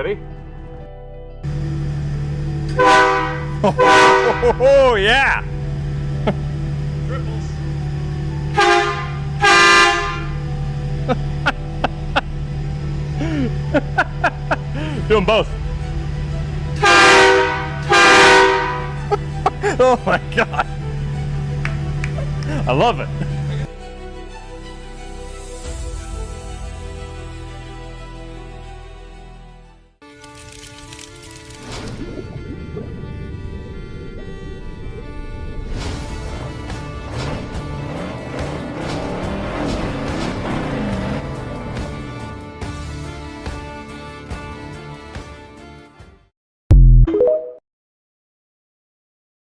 Ready? Oh, yeah! Triples. Do them both. Oh my God. I love it.